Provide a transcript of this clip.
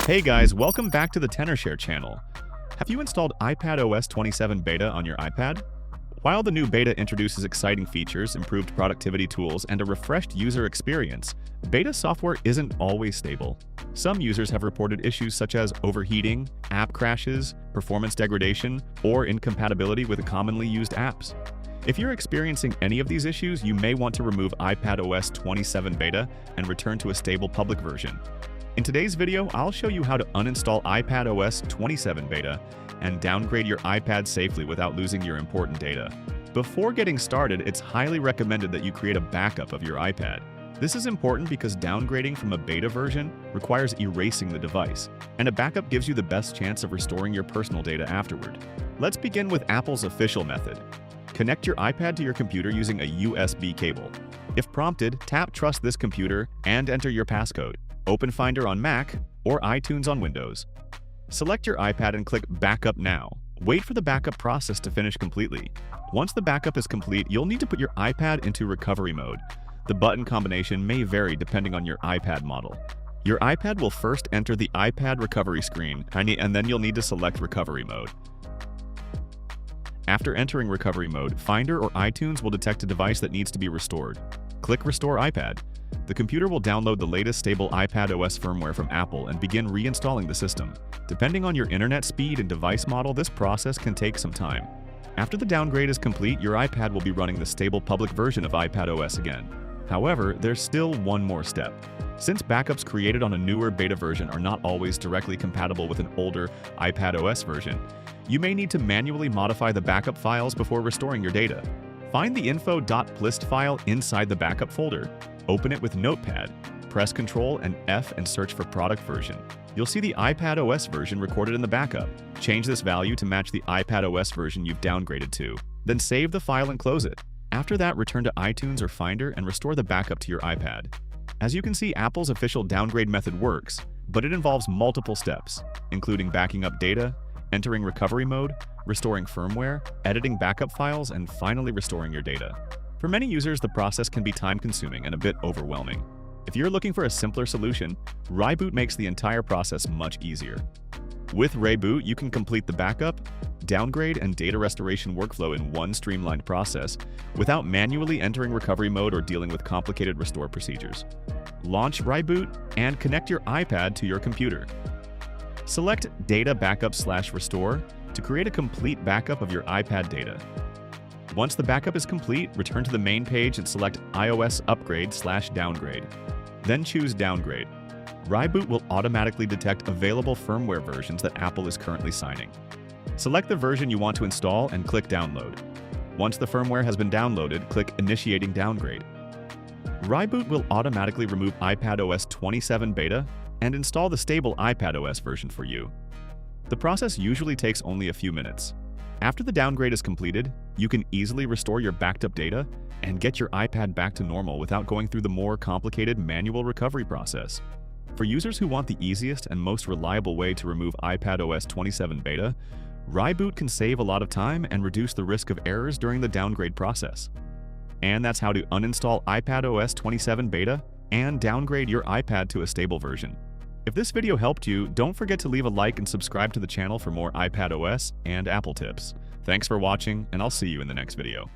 Hey guys, welcome back to the Tenorshare channel. Have you installed iPadOS 27 beta on your iPad? While the new beta introduces exciting features, improved productivity tools, and a refreshed user experience, beta software isn't always stable. Some users have reported issues such as overheating, app crashes, performance degradation, or incompatibility with commonly used apps. If you're experiencing any of these issues, you may want to remove iPadOS 27 beta and return to a stable public version. In today's video, I'll show you how to uninstall iPadOS 27 beta and downgrade your iPad safely without losing your important data. Before getting started, it's highly recommended that you create a backup of your iPad. This is important because downgrading from a beta version requires erasing the device, and a backup gives you the best chance of restoring your personal data afterward. Let's begin with Apple's official method. Connect your iPad to your computer using a USB cable. If prompted, tap Trust this computer and enter your passcode. Open Finder on Mac or iTunes on Windows. Select your iPad and click Backup Now. Wait for the backup process to finish completely. Once the backup is complete, you'll need to put your iPad into recovery mode. The button combination may vary depending on your iPad model. Your iPad will first enter the iPad recovery screen, and then you'll need to select recovery mode. After entering recovery mode, Finder or iTunes will detect a device that needs to be restored. Click Restore iPad. The computer will download the latest stable iPadOS firmware from Apple and begin reinstalling the system. Depending on your internet speed and device model, this process can take some time. After the downgrade is complete, your iPad will be running the stable public version of iPadOS again. However, there's still one more step. Since backups created on a newer beta version are not always directly compatible with an older iPadOS version, you may need to manually modify the backup files before restoring your data. Find the Info.plist file inside the backup folder. Open it with Notepad. Press Ctrl and F and search for product version. You'll see the iPadOS version recorded in the backup. Change this value to match the iPadOS version you've downgraded to. Then save the file and close it. After that, return to iTunes or Finder and restore the backup to your iPad. As you can see, Apple's official downgrade method works, but it involves multiple steps, including backing up data, entering recovery mode, restoring firmware, editing backup files, and finally restoring your data. For many users, the process can be time-consuming and a bit overwhelming. If you're looking for a simpler solution, ReiBoot makes the entire process much easier. With ReiBoot, you can complete the backup, downgrade, and data restoration workflow in one streamlined process without manually entering recovery mode or dealing with complicated restore procedures. Launch ReiBoot and connect your iPad to your computer. Select Data Backup/Restore to create a complete backup of your iPad data. Once the backup is complete, return to the main page and select iOS Upgrade/Downgrade. Then choose Downgrade. ReiBoot will automatically detect available firmware versions that Apple is currently signing. Select the version you want to install and click Download. Once the firmware has been downloaded, click Initiating Downgrade. ReiBoot will automatically remove iPadOS 27 beta and install the stable iPadOS version for you. The process usually takes only a few minutes. After the downgrade is completed, you can easily restore your backed up data and get your iPad back to normal without going through the more complicated manual recovery process. For users who want the easiest and most reliable way to remove iPadOS 27 beta, ReiBoot can save a lot of time and reduce the risk of errors during the downgrade process. And that's how to uninstall iPadOS 27 beta and downgrade your iPad to a stable version. If this video helped you, don't forget to leave a like and subscribe to the channel for more iPadOS and Apple tips. Thanks for watching, and I'll see you in the next video.